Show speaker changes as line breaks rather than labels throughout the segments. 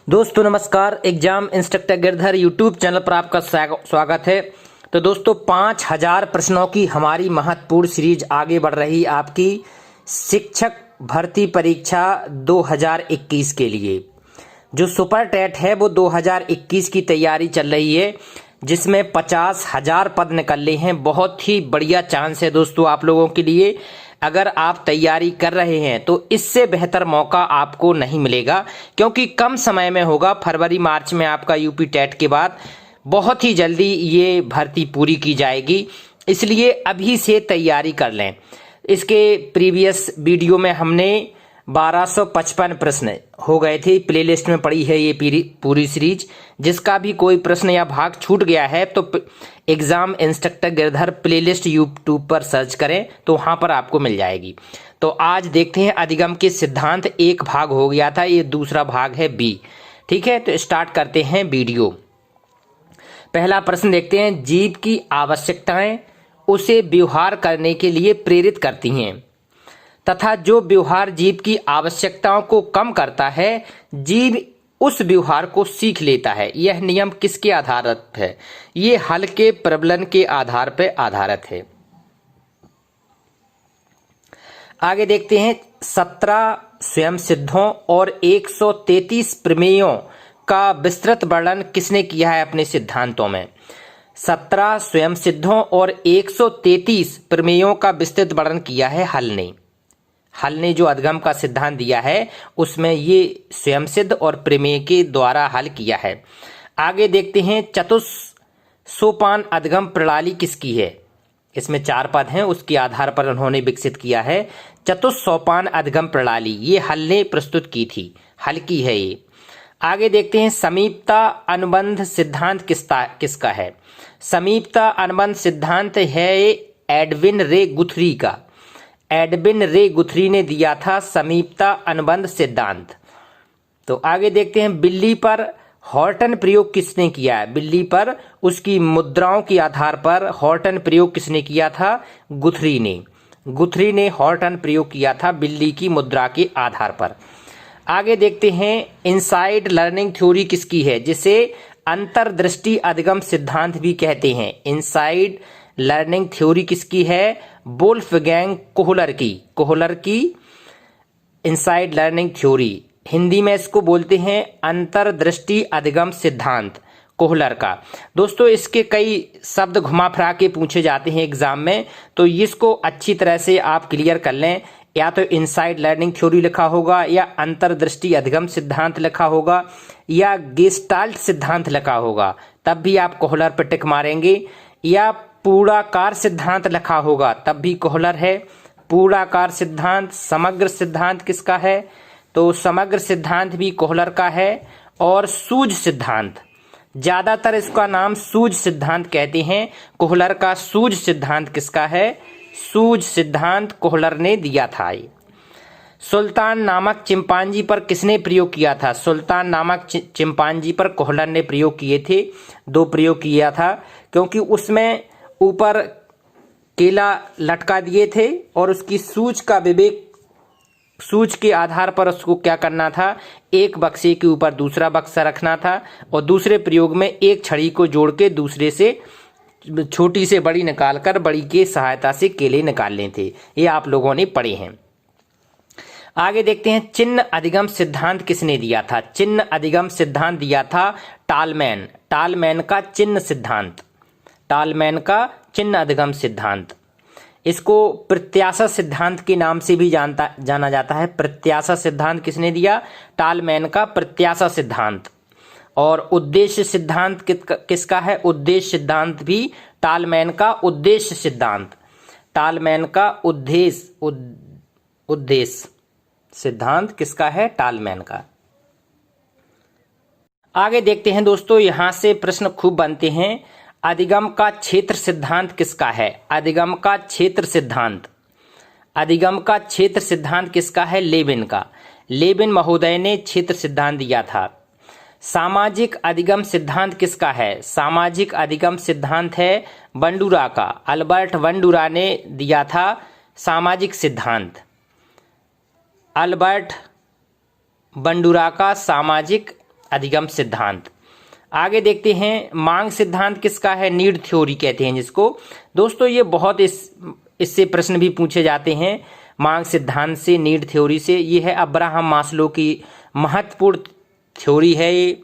दोस्तों नमस्कार। Exam instructor Girdhar YouTube channel पर आपका स्वागत है। तो दोस्तों 5000 प्रश्नों की हमारी महत्वपूर्ण सीरीज आगे बढ़ रही आपकी शिक्षक भर्ती परीक्षा 2021 के लिए। जो सुपर टेट है वो 2021 की तैयारी चल रही है, जिसमें 50,000 पद निकले हैं। बहुत ही बढ़िया चांस है दोस्तों आप लोगों के लिए। अगर आप तैयारी कर रहे हैं तो इससे बेहतर मौका आपको नहीं मिलेगा, क्योंकि कम समय में होगा। फरवरी मार्च में आपका यूपी टेट के बाद बहुत ही जल्दी ये भर्ती पूरी की जाएगी, इसलिए अभी से तैयारी कर लें। इसके प्रीवियस वीडियो में हमने 1255 प्रश्न हो गए थे, प्लेलिस्ट में पड़ी है ये पूरी सीरीज। जिसका भी कोई प्रश्न या भाग छूट गया है तो exam instructor Girdhar playlist YouTube पर सर्च करें तो वहां पर आपको मिल जाएगी। तो आज देखते हैं अधिगम के सिद्धांत। एक भाग हो गया था, ये दूसरा भाग है बी। ठीक है, तो स्टार्ट करते हैं वीडियो। पहला प्रश्न देखते हैं। जीव की आवश्यकताएं उसे व्यवहार करने के लिए प्रेरित करती हैं तथा जो व्यवहार जीव की आवश्यकताओं को कम करता है, जीव उस व्यवहार को सीख लेता है। यह नियम किसके आधारित है? ये हल के प्रबलन के आधार पर आधारित है। आगे देखते हैं। 17 स्वयं सिद्धों और 133 प्रमेयों का विस्तृत वर्णन किसने किया है अपने सिद्धांतों में? 17 स्वयं सिद्धों और 133 प्रमेयों का विस्तृत वर्णन किया है हल ने। हल ने जो अधिगम का सिद्धांत दिया है उसमें ये स्वयं सिद्ध और प्रमेय के द्वारा हल किया है। आगे देखते हैं। चतुस्सोपान अधिगम प्रणाली किसकी है? इसमें 4 पद हैं, उसके आधार पर उन्होंने विकसित किया है चतुस्सोपान अधिगम प्रणाली। ये हल ने प्रस्तुत की थी, हल की है ये। आगे देखते हैं। समीपता अनुबंध सिद्धांत किसका है? समीपता अनुबंध सिद्धांत है एडविन रे गुथरी का। एडविन रे गुथरी ने दिया था समीपता अनुबंध सिद्धांत। तो आगे देखते हैं। बिल्ली पर हॉर्टन प्रयोग किसने किया है? बिल्ली पर उसकी मुद्राओं के आधार पर हॉर्टन प्रयोग किसने किया था? गुथरी ने। गुथरी ने हॉर्टन प्रयोग किया था बिल्ली की मुद्रा के आधार पर। आगे देखते हैं। इनसाइड लर्निंग थ्योरी किसकी है, जिसे अंतर्दृष्टि अधिगम सिद्धांत भी कहते हैं? इनसाइड लर्निंग थ्योरी किसकी है? वोल्फगैंग कोहलर की। कोहलर की इनसाइड लर्निंग थ्योरी, हिंदी में इसको बोलते हैं अंतर्दृष्टि अधिगम सिद्धांत, कोहलर का। दोस्तों इसके कई शब्द घुमा फिरा के पूछे जाते हैं एग्जाम में, तो इसको अच्छी तरह से आप क्लियर कर लें। या तो इनसाइड लर्निंग थ्योरी लिखा होगा, या अंतर्दृष्टि अधिगम सिद्धांत लिखा होगा, या गेस्टाल्ट सिद्धांत लिखा होगा, तब भी आप कोहलर पर टिक मारेंगे। या पूर्णाकार सिद्धांत लिखा होगा तब भी कोहलर है। पूर्णाकार सिद्धांत। समग्र सिद्धांत किसका है? तो समग्र सिद्धांत भी कोहलर का है। और सूझ सिद्धांत, ज्यादातर इसका नाम सूझ सिद्धांत कहते हैं। कोहलर का सूझ सिद्धांत किसका है? सूझ सिद्धांत कोहलर ने दिया था। सुल्तान नामक चिंपांजी पर किसने प्रयोग किया था? सुल्तान नामक चिंपांजी पर कोहलर ने प्रयोग किए थे। 2 प्रयोग किया था, क्योंकि उसमें ऊपर केला लटका दिए थे और उसकी सूझ का विवेक, सूझ के आधार पर उसको क्या करना था, एक बक्से के ऊपर दूसरा बक्सा रखना था, और दूसरे प्रयोग में एक छड़ी को जोड़ के दूसरे से छोटी से बड़ी निकालकर बड़ी के सहायता से केले निकालने थे। ये आप लोगों ने पढ़े हैं। आगे देखते हैं। चिन्ह अधिगम सिद्धांत किसने दिया था? चिन्ह अधिगम सिद्धांत दिया था टालमैन। टालमैन का चिन्ह सिद्धांत, टालमैन का चिन्ह अधिगम सिद्धांत। इसको प्रत्याशा सिद्धांत के नाम से भी जाना जाता है। प्रत्याशा सिद्धांत किसने दिया? टालमैन का प्रत्याशा सिद्धांत। और उद्देश्य सिद्धांत किसका है? उद्देश्य सिद्धांत भी टालमैन का उद्देश्य सिद्धांत। टालमैन का उद्देश्य सिद्धांत किसका है? टालमैन का। आगे देखते हैं दोस्तों, यहां से प्रश्न खूब बनते हैं। अधिगम का क्षेत्र सिद्धांत किसका है? अधिगम का क्षेत्र सिद्धांत, अधिगम का क्षेत्र सिद्धांत किसका है? लेविन का। लेविन महोदय ने क्षेत्र सिद्धांत दिया था। सामाजिक अधिगम सिद्धांत किसका है? सामाजिक अधिगम सिद्धांत है बंडूरा का। अल्बर्ट बंडूरा ने दिया था सामाजिक सिद्धांत। अल्बर्ट बंडूरा का सामाजिक अधिगम सिद्धांत। आगे देखते हैं मांग सिद्धांत किसका है, नीड थ्योरी कहते हैं जिसको। दोस्तों ये बहुत इससे प्रश्न भी पूछे जाते हैं मांग सिद्धांत से, नीड थ्योरी से। ये है अब्राहम मास्लो की महत्वपूर्ण थ्योरी है ये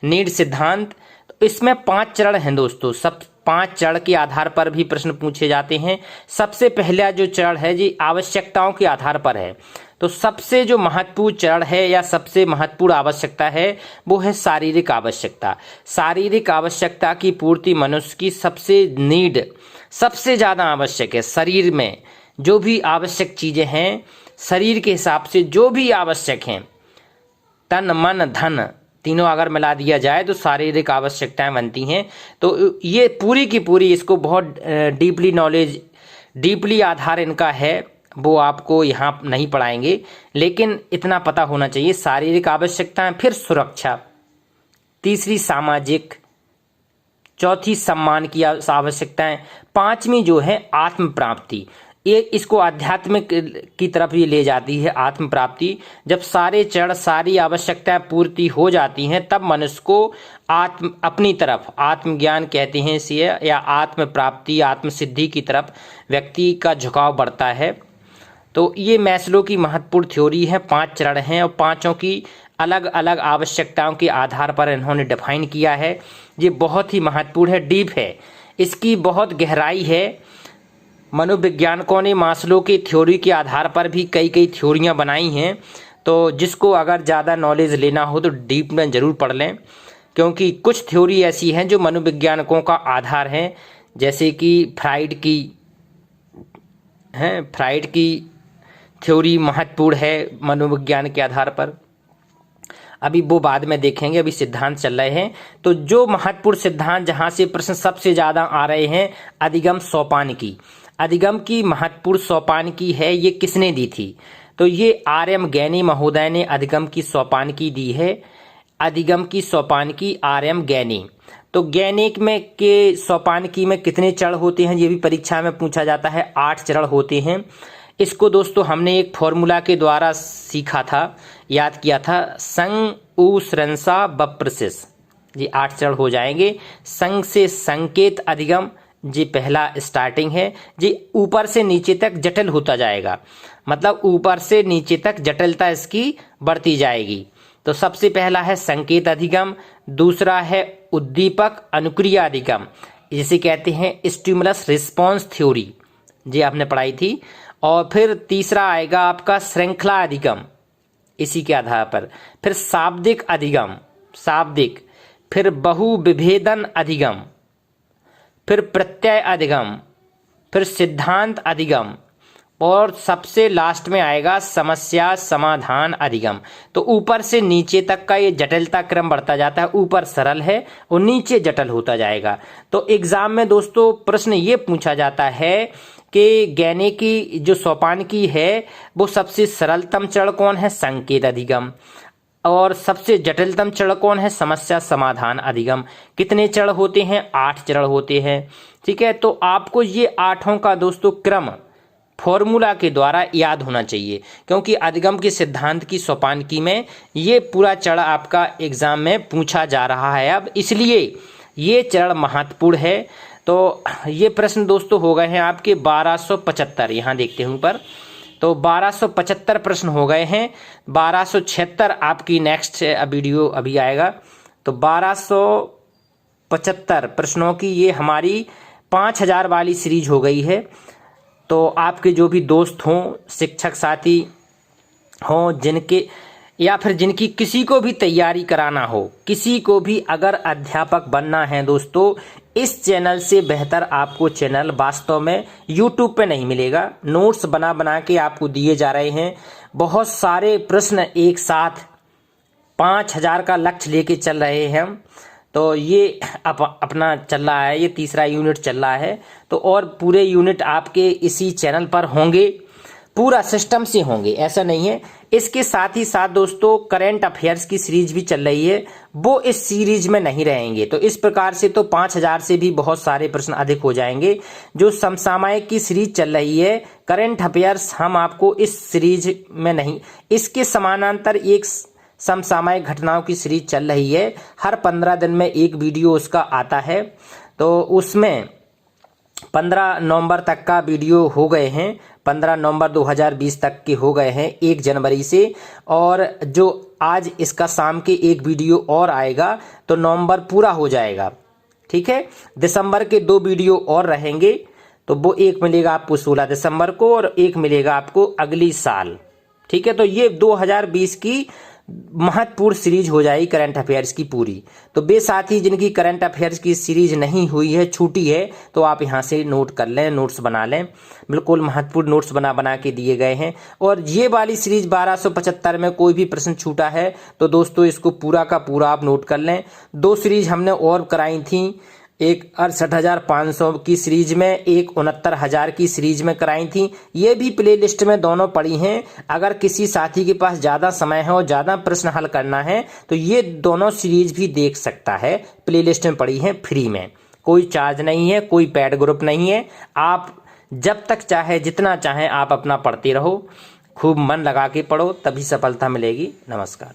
नीड सिद्धांत। तो इसमें 5 चरण हैं दोस्तों, सब 5 चरण के आधार पर भी प्रश्न पूछे जाते हैं। सबसे पहला जो चरण है जी आवश्यकताओं के आधार पर है। तो सबसे जो महत्वपूर्ण चरण है या सबसे महत्वपूर्ण आवश्यकता है वो है शारीरिक आवश्यकता। शारीरिक आवश्यकता की पूर्ति मनुष्य की सबसे नीड, सबसे ज़्यादा आवश्यक है। शरीर में जो भी आवश्यक चीज़ें हैं, शरीर के हिसाब से जो भी आवश्यक हैं, तन मन धन तीनों अगर मिला दिया जाए तो शारीरिक आवश्यकताएं बनती हैं। तो ये पूरी की पूरी, इसको बहुत डीपली नॉलेज, डीपली आधार इनका है, वो आपको यहाँ नहीं पढ़ाएंगे, लेकिन इतना पता होना चाहिए। शारीरिक आवश्यकताएं, फिर सुरक्षा, तीसरी सामाजिक, चौथी सम्मान की आवश्यकताएं, पांचवी जो है आत्म प्राप्ति। ये इसको आध्यात्मिक की तरफ ये ले जाती है, आत्म प्राप्ति। जब सारे चरण, सारी आवश्यकताएं पूर्ति हो जाती हैं तब मनुष्य को अपनी तरफ आत्मज्ञान कहते हैं इसे, या आत्म प्राप्ति, आत्म सिद्धि की तरफ व्यक्ति का झुकाव बढ़ता है। तो ये मैस्लो की महत्वपूर्ण थ्योरी है। 5 चरण हैं और पांचों की अलग अलग आवश्यकताओं के आधार पर इन्होंने डिफाइन किया है। ये बहुत ही महत्वपूर्ण है, डीप है, इसकी बहुत गहराई है। मनोवैज्ञानिकों ने मास्लो की थ्योरी के आधार पर भी कई थ्योरियां बनाई हैं। तो जिसको अगर ज़्यादा नॉलेज लेना हो तो डीप में ज़रूर पढ़ लें, क्योंकि कुछ थ्योरी ऐसी हैं जो मनोवैज्ञानिकों का आधार है, जैसे कि फ्राइड की थ्योरी महत्वपूर्ण है मनोविज्ञान के आधार पर। अभी वो बाद में देखेंगे, अभी सिद्धांत चल रहे हैं। तो जो महत्वपूर्ण सिद्धांत जहां से प्रश्न सबसे ज़्यादा आ रहे हैं, अधिगम सोपान की। अधिगम की महत्वपूर्ण सोपान की है, ये किसने दी थी? तो ये आर.एम. गैनी महोदय ने अधिगम की सोपान की दी है। अधिगम की सोपान की आर.एम. गैनी। तो गैनिक में के सोपान की में कितने चरण होते हैं, ये भी परीक्षा में पूछा जाता है। 8 चरण होते हैं। इसको दोस्तों हमने एक फॉर्मूला के द्वारा सीखा था, याद किया था, संग उ श्रंसा बप्रसिस। जी 8 चरण हो जाएंगे। संग से संकेत अधिगम, जी पहला स्टार्टिंग है जी। ऊपर से नीचे तक जटिल होता जाएगा, मतलब ऊपर से नीचे तक जटिलता इसकी बढ़ती जाएगी। तो सबसे पहला है संकेत अधिगम, दूसरा है उद्दीपक अनुक्रिया अधिगम, जिसे कहते हैं स्टिमुलस रिस्पॉन्स थ्योरी, जी आपने पढ़ाई थी। और फिर तीसरा आएगा आपका श्रृंखला अधिगम, इसी के आधार पर। फिर शाब्दिक अधिगम, शाब्दिक, फिर बहुविभेदन अधिगम, फिर प्रत्यय अधिगम, फिर सिद्धांत अधिगम, और सबसे लास्ट में आएगा समस्या समाधान अधिगम। तो ऊपर से नीचे तक का ये जटिलता क्रम बढ़ता जाता है, ऊपर सरल है और नीचे जटिल होता जाएगा। तो एग्जाम में दोस्तों प्रश्न ये पूछा जाता है कि गैनी की जो सोपान की है वो सबसे सरलतम चरण कौन है, संकेत अधिगम, और सबसे जटिलतम चरण कौन है, समस्या समाधान अधिगम। कितने चरण होते हैं, 8 चरण होते हैं। ठीक है, तो आपको ये 8 का दोस्तों क्रम फॉर्मूला के द्वारा याद होना चाहिए, क्योंकि अधिगम के सिद्धांत की सोपान की में ये पूरा चरण आपका एग्जाम में पूछा जा रहा है अब, इसलिए ये चरण महत्वपूर्ण है। तो ये प्रश्न दोस्तों हो गए हैं आपके 1275, यहाँ देखते हैं ऊपर। तो 1275 प्रश्न हो गए हैं। 1276 आपकी नेक्स्ट वीडियो अभी आएगा। तो 1275 प्रश्नों की ये हमारी 5000 वाली सीरीज हो गई है। तो आपके जो भी दोस्त हों, शिक्षक साथी हों, जिनके या फिर जिनकी किसी को भी तैयारी कराना हो, किसी को भी अगर अध्यापक बनना है दोस्तों, इस चैनल से बेहतर आपको चैनल वास्तव में YouTube पे नहीं मिलेगा। नोट्स बना बना के आपको दिए जा रहे हैं, बहुत सारे प्रश्न एक साथ 5000 का लक्ष्य लेके चल रहे हैं हम। तो ये अपना चल रहा है, ये तीसरा यूनिट चल रहा है। तो और पूरे यूनिट आपके इसी चैनल पर होंगे, पूरा सिस्टम से होंगे, ऐसा नहीं है। इसके साथ ही साथ दोस्तों करेंट अफेयर्स की सीरीज भी चल रही है, वो इस सीरीज में नहीं रहेंगे। तो इस प्रकार से तो 5000 से भी बहुत सारे प्रश्न अधिक हो जाएंगे। जो समसामयिक की सीरीज चल रही है, करेंट अफेयर्स, हम आपको इस सीरीज में नहीं, इसके समानांतर एक समसामयिक घटनाओं की सीरीज चल रही है। हर 15 दिन में एक वीडियो उसका आता है। तो उसमें 15 नवंबर तक का वीडियो हो गए हैं, 15 नवंबर 2020 तक के हो गए हैं 1 जनवरी से। और जो आज इसका शाम के एक वीडियो और आएगा तो नवंबर पूरा हो जाएगा। ठीक है, दिसंबर के 2 वीडियो और रहेंगे, तो वो एक मिलेगा आपको 16 दिसंबर को और एक मिलेगा आपको अगली साल। ठीक है, तो ये 2020 की महत्वपूर्ण सीरीज हो जाएगी करंट अफेयर्स की पूरी। तो बेसाथी जिनकी करंट अफेयर्स की सीरीज नहीं हुई है, छूटी है, तो आप यहां से नोट कर लें, नोट्स बना लें। बिल्कुल महत्वपूर्ण नोट्स बना बना के दिए गए हैं। और ये वाली सीरीज 1275 में कोई भी प्रश्न छूटा है तो दोस्तों इसको पूरा का पूरा आप नोट कर लें। 2 सीरीज हमने और कराई थी, एक 68,500 की सीरीज में, एक 69,000 की सीरीज में कराई थी। ये भी प्ले लिस्ट में दोनों पड़ी हैं। अगर किसी साथी के पास ज़्यादा समय है और ज़्यादा प्रश्न हल करना है तो ये दोनों सीरीज भी देख सकता है, प्ले लिस्ट में पड़ी है फ्री में, कोई चार्ज नहीं है, कोई पेड ग्रुप नहीं है। आप जब तक चाहे जितना चाहे आप अपना पढ़ते रहो, खूब मन लगा के पढ़ो, तभी सफलता मिलेगी। नमस्कार।